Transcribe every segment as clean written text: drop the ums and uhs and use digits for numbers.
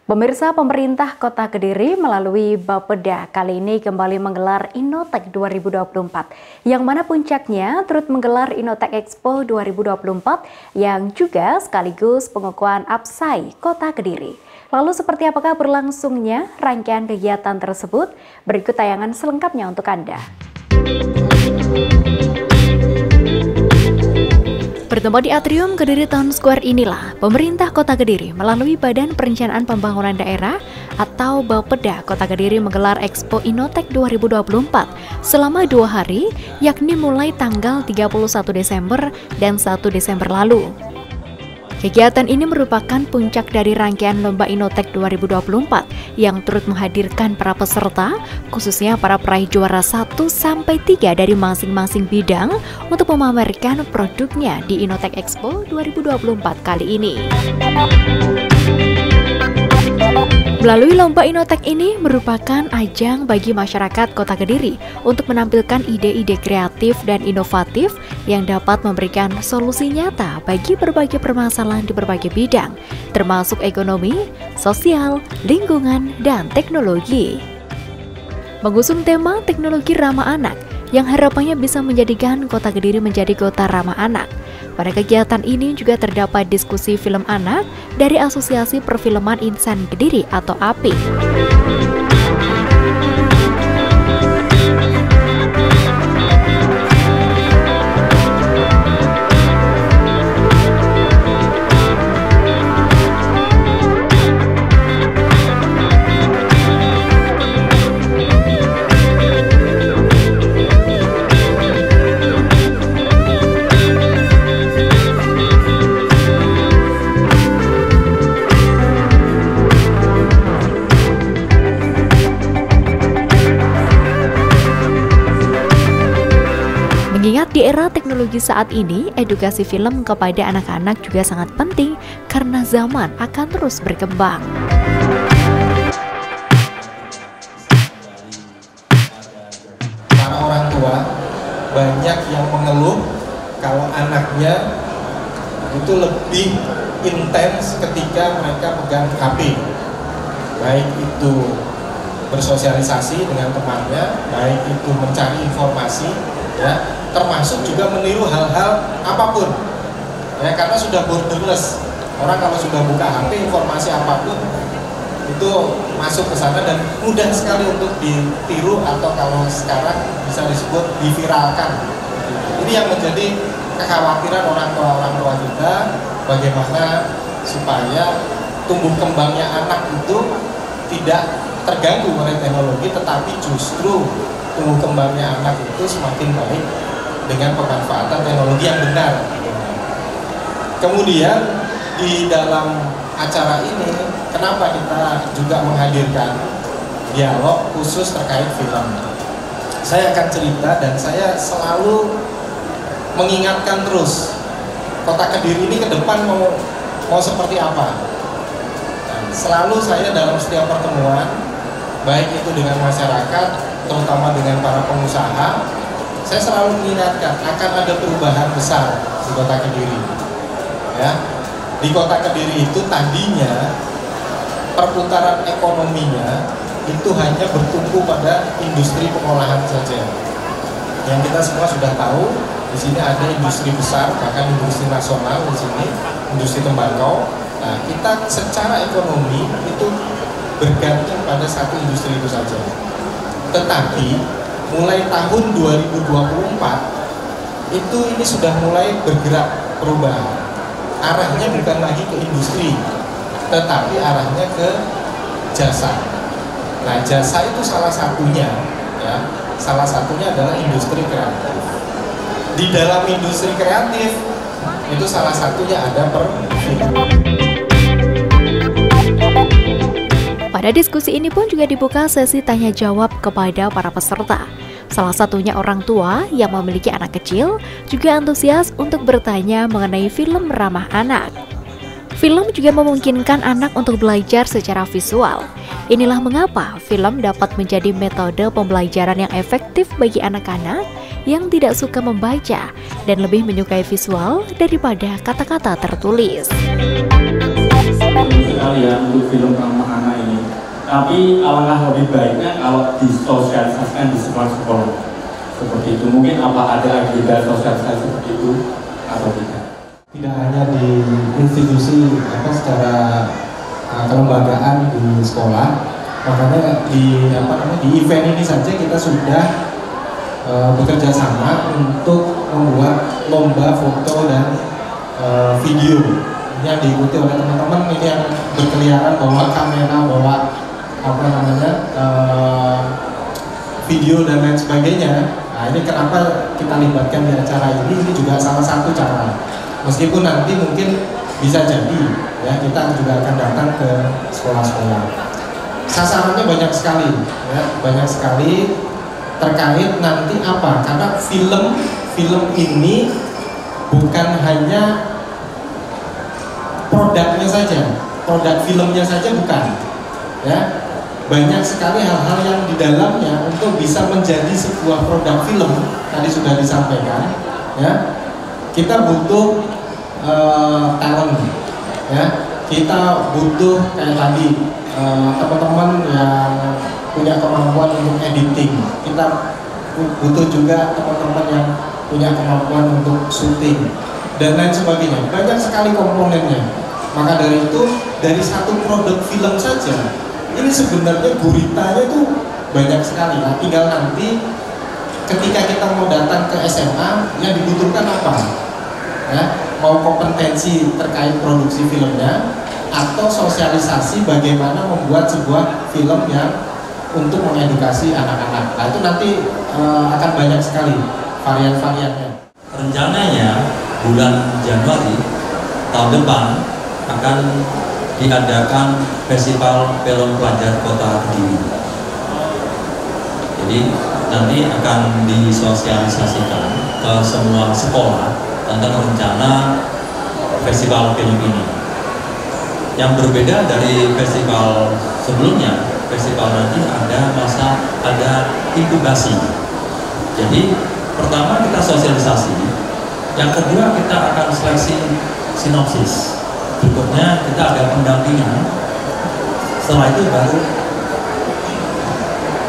Pemirsa, pemerintah Kota Kediri melalui Bapeda kali ini kembali menggelar Innotek 2024, yang mana puncaknya turut menggelar Innotek Expo 2024 yang juga sekaligus pengukuhan Apsai Kota Kediri. Lalu seperti apakah berlangsungnya rangkaian kegiatan tersebut? Berikut tayangan selengkapnya untuk Anda. Bertempat di Atrium Kediri Town Square inilah, pemerintah Kota Kediri melalui Badan Perencanaan Pembangunan Daerah atau Bapeda Kota Kediri menggelar Expo Innotek 2024 selama 2 hari, yakni mulai tanggal 31 Desember dan 1 Desember lalu. Kegiatan ini merupakan puncak dari rangkaian Lomba Innotek 2024 yang turut menghadirkan para peserta, khususnya para peraih juara 1-3 dari masing-masing bidang untuk memamerkan produknya di Innotek Expo 2024 kali ini. Melalui Lomba Innotek ini merupakan ajang bagi masyarakat Kota Kediri untuk menampilkan ide-ide kreatif dan inovatif yang dapat memberikan solusi nyata bagi berbagai permasalahan di berbagai bidang, termasuk ekonomi, sosial, lingkungan, dan teknologi. Mengusung tema teknologi ramah anak, yang harapannya bisa menjadikan Kota Kediri menjadi kota ramah anak. Pada kegiatan ini juga terdapat diskusi film anak dari Asosiasi Perfilman Insan Kediri atau API. Mengingat di era teknologi saat ini, edukasi film kepada anak-anak juga sangat penting karena zaman akan terus berkembang. Para orang tua banyak yang mengeluh kalau anaknya itu lebih intens ketika mereka pegang HP, baik itu bersosialisasi dengan temannya, baik itu mencari informasi, ya, termasuk juga meniru hal-hal apapun, ya, karena sudah borderless. Orang kalau sudah buka HP, informasi apapun itu masuk ke sana dan mudah sekali untuk ditiru atau kalau sekarang bisa disebut diviralkan. Ini yang menjadi kekhawatiran orang tua kita, bagaimana supaya tumbuh kembangnya anak itu tidak terganggu oleh teknologi, tetapi justru tumbuh kembangnya anak itu semakin baik dengan pemanfaatan teknologi yang benar. Kemudian di dalam acara ini, kenapa kita juga menghadirkan dialog khusus terkait film? Saya akan cerita dan saya selalu mengingatkan terus Kota Kediri ini ke depan mau seperti apa. Dan selalu saya dalam setiap pertemuan, baik itu dengan masyarakat, terutama dengan para pengusaha, saya selalu mengingatkan akan ada perubahan besar di Kota Kediri. Ya, di Kota Kediri itu tadinya perputaran ekonominya itu hanya bertumpu pada industri pengolahan saja. Yang kita semua sudah tahu, di sini ada industri besar, bahkan industri nasional di sini, industri tembakau. Nah, kita secara ekonomi itu bergantung pada satu industri itu saja. Tetapi mulai tahun 2024 itu ini sudah mulai bergerak perubahan. Arahnya bukan lagi ke industri, tetapi arahnya ke jasa. Nah, jasa itu salah satunya, ya, salah satunya adalah industri kreatif. Di dalam industri kreatif itu salah satunya ada perfilman. Pada diskusi ini pun juga dibuka sesi tanya jawab kepada para peserta. Salah satunya orang tua yang memiliki anak kecil juga antusias untuk bertanya mengenai film ramah anak. Film juga memungkinkan anak untuk belajar secara visual. Inilah mengapa film dapat menjadi metode pembelajaran yang efektif bagi anak-anak yang tidak suka membaca dan lebih menyukai visual daripada kata-kata tertulis. sekali ya untuk film ramah anak ini. Tapi alangkah lebih baiknya kalau disosialisasikan di sekolah-sekolah seperti itu. Mungkin apa ada agenda sosialisasi seperti itu atau tidak? Tidak hanya di institusi secara kelembagaan di sekolah, makanya di event ini saja kita sudah bekerja sama untuk membuat lomba foto dan video yang diikuti oleh teman-teman ini yang berkeliaran bawa kamera, bawa video dan lain sebagainya. Nah, ini kenapa kita libatkan di acara ini juga salah satu cara. Meskipun nanti mungkin bisa jadi ya kita juga akan datang ke sekolah-sekolah. Sasarannya banyak sekali ya, banyak sekali terkait nanti apa? Karena film ini bukan hanya produknya saja, produk filmnya saja bukan ya. Banyak sekali hal-hal yang di dalamnya untuk bisa menjadi sebuah produk film. Tadi sudah disampaikan ya, kita butuh talent ya, kita butuh kayak tadi teman-teman yang punya kemampuan untuk editing, kita butuh juga teman-teman yang punya kemampuan untuk syuting dan lain sebagainya. Banyak sekali komponennya. Maka dari itu, dari satu produk film saja ini sebenarnya guritanya itu banyak sekali. Nah, tinggal nanti ketika kita mau datang ke SMA yang dibutuhkan apa ya, mau kompetensi terkait produksi filmnya atau sosialisasi bagaimana membuat sebuah film yang untuk mengedukasi anak-anak. Nah, itu nanti akan banyak sekali varian-variannya. Rencananya bulan Januari tahun depan akan diadakan Festival Film Pelajar Kota Kediri. Jadi nanti akan disosialisasikan ke semua sekolah tentang rencana festival film ini. Yang berbeda dari festival sebelumnya, festival nanti ada inkubasi. Jadi pertama kita sosialisasi, yang kedua kita akan seleksi sinopsis. Berikutnya kita ada pendampingan, setelah itu baru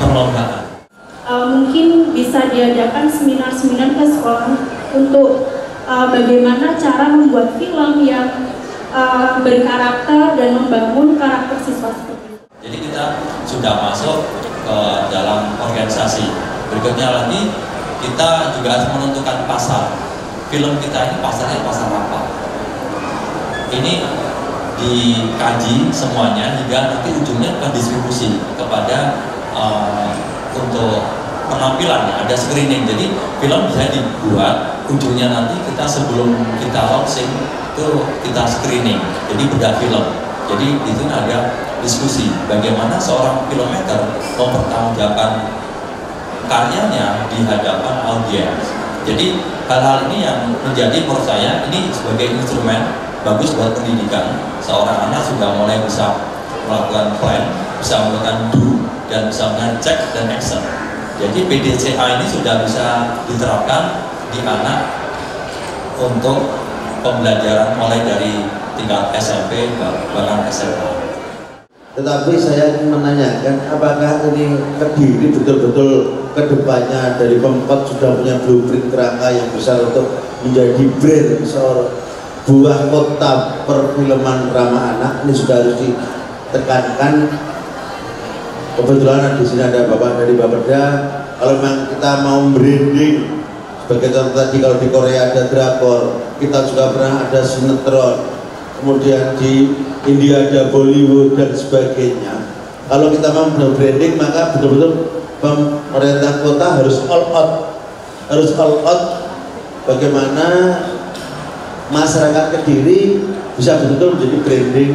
perlombaan. Mungkin bisa diadakan seminar-seminar ke sekolah untuk bagaimana cara membuat film yang berkarakter dan membangun karakter siswa seperti itu. Jadi kita sudah masuk ke dalam organisasi. Berikutnya lagi kita juga harus menentukan pasar. Film kita ini pasarnya pasar apa? Ini dikaji semuanya hingga nanti ujungnya ke distribusi kepada untuk penampilannya ada screening. Jadi film bisa dibuat ujungnya nanti kita sebelum kita launching itu kita screening. Jadi bedah film. Jadi itu ada diskusi bagaimana seorang filmmaker mempertanggungjawabkan karyanya di hadapan audiens. Jadi hal-hal ini yang menjadi menurut saya ini sebagai instrumen bagus buat pendidikan. Seorang anak sudah mulai bisa melakukan plan, bisa melakukan do, dan bisa melakukan check dan action. Jadi PDCA ini sudah bisa diterapkan di anak untuk pembelajaran mulai dari tingkat SMP bahkan SMA. Tetapi saya ingin menanyakan, apakah ini Kediri betul-betul kedepannya dari Pemkot sudah punya blueprint kerangka yang besar untuk menjadi brand buah kota perfilman ramah anak. Ini sudah harus ditekankan. Kebetulan di sini ada Bapak dari Bapeda. Kalau memang kita mau branding, sebagai contoh tadi kalau di Korea ada drakor, kita juga pernah ada sinetron, kemudian di India ada Bollywood dan sebagainya. Kalau kita mau branding, maka betul-betul pemerintah kota harus all out bagaimana masyarakat Kediri bisa betul-betul menjadi branding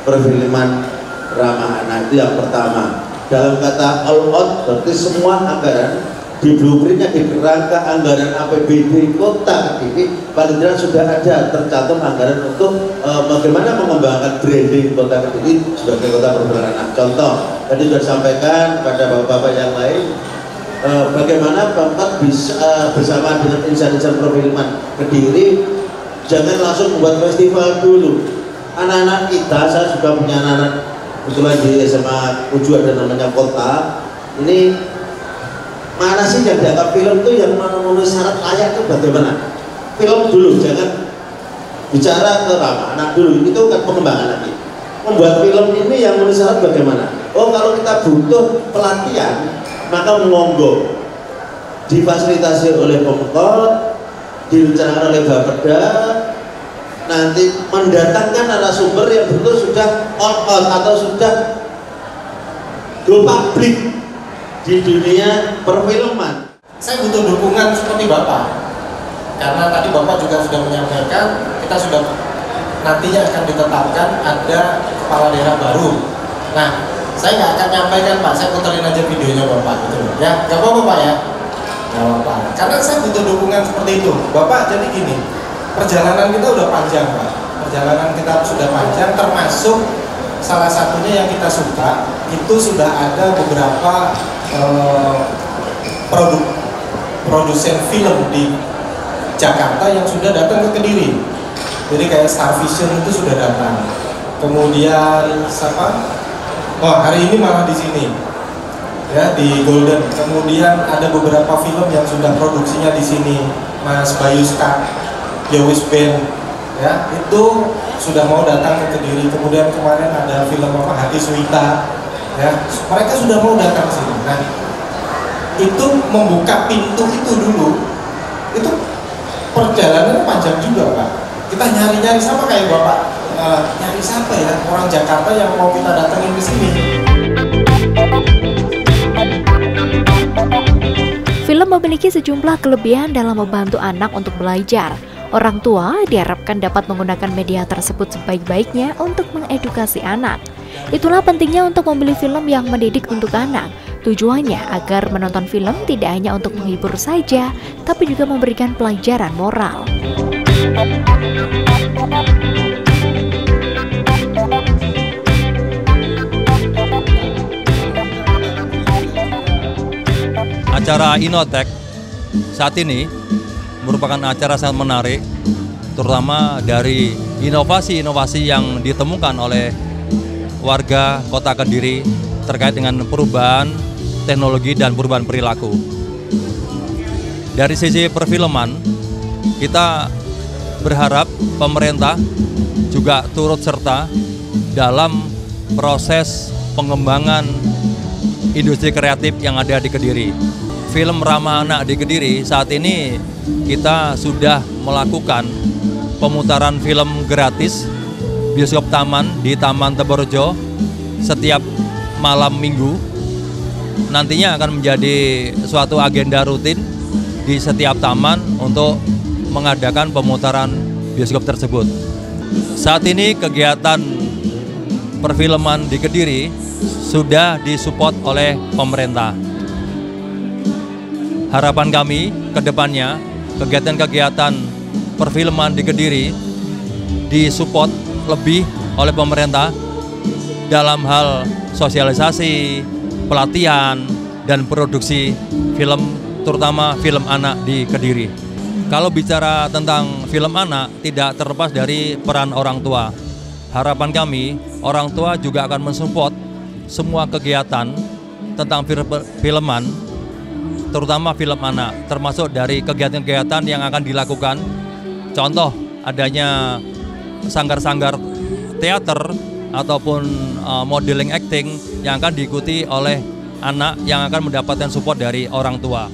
perfilman ramah anak. Itu yang pertama. Dalam kata all out berarti semua anggaran di blueprintnya, di kerangka anggaran APBD kota Kediri paling tidak sudah ada tercantum anggaran untuk bagaimana mengembangkan branding kota Kediri sebagai kota perfilman anak. Contoh tadi sudah disampaikan pada bapak-bapak yang lain, bagaimana Pemkot bisa bersama dengan insan-insan perfilman Kediri jangan langsung membuat festival dulu. Anak-anak kita, saya juga punya anak kebetulan di SMA 7 ada namanya Kota. Ini mana sih yang dianggap film itu yang memenuhi syarat layak itu bagaimana? Film dulu, jangan bicara ke ramah anak dulu, itu kan pengembangan nanti. Membuat film ini yang memenuhi syarat bagaimana? Oh, kalau kita butuh pelatihan, maka monggo difasilitasi oleh Pemkot, direncanakan oleh Bapeda, nanti mendatangkan narasumber yang betul sudah on atau sudah go public di dunia perfilman. Saya butuh dukungan seperti Bapak, karena tadi Bapak juga sudah menyampaikan kita sudah nantinya akan ditetapkan ada kepala daerah baru. Nah, saya nggak akan nyampaikan Pak, saya puterin aja videonya Bapak gitu loh. Ya, nggak apa-apa Pak ya, nggak apa-apa. Karena saya butuh dukungan seperti itu. Bapak, jadi gini, perjalanan kita udah panjang Pak. Perjalanan kita sudah panjang, termasuk salah satunya yang kita suka itu sudah ada beberapa produsen film di Jakarta yang sudah datang ke Kediri. Jadi kayak Star Vision itu sudah datang. Kemudian siapa? Oh, hari ini malah di sini. Ya, di Golden. Kemudian ada beberapa film yang sudah produksinya di sini. Mas Bayu Skak, Yowis Band, ya, itu sudah mau datang ke Kediri. Kemudian kemarin ada film apa, Hati Suwita, ya, mereka sudah mau datang sini. Nah, itu membuka pintu itu dulu, itu perjalanannya panjang juga Pak. Kita nyari-nyari sama kayak Bapak, nyari siapa ya orang Jakarta yang mau kita datangin ke sini. Film memiliki sejumlah kelebihan dalam membantu anak untuk belajar. Orang tua diharapkan dapat menggunakan media tersebut sebaik-baiknya untuk mengedukasi anak. Itulah pentingnya untuk membeli film yang mendidik untuk anak. Tujuannya agar menonton film tidak hanya untuk menghibur saja, tapi juga memberikan pelajaran moral. Acara Inotek saat ini merupakan acara sangat menarik, terutama dari inovasi-inovasi yang ditemukan oleh warga Kota Kediri terkait dengan perubahan teknologi dan perubahan perilaku. Dari sisi perfilman, kita berharap pemerintah juga turut serta dalam proses pengembangan industri kreatif yang ada di Kediri. Film ramah anak di Kediri saat ini kita sudah melakukan pemutaran film gratis bioskop taman di Taman Teborejo setiap malam minggu. Nantinya akan menjadi suatu agenda rutin di setiap taman untuk mengadakan pemutaran bioskop tersebut. Saat ini kegiatan perfilman di Kediri sudah disupport oleh pemerintah. Harapan kami ke depannya kegiatan-kegiatan perfilman di Kediri disupport lebih oleh pemerintah dalam hal sosialisasi, pelatihan, dan produksi film, terutama film anak di Kediri. Kalau bicara tentang film anak, tidak terlepas dari peran orang tua. Harapan kami, orang tua juga akan mensupport semua kegiatan tentang filman, terutama film anak, termasuk dari kegiatan-kegiatan yang akan dilakukan. Contoh, adanya sanggar-sanggar teater ataupun modeling acting yang akan diikuti oleh anak yang akan mendapatkan support dari orang tua.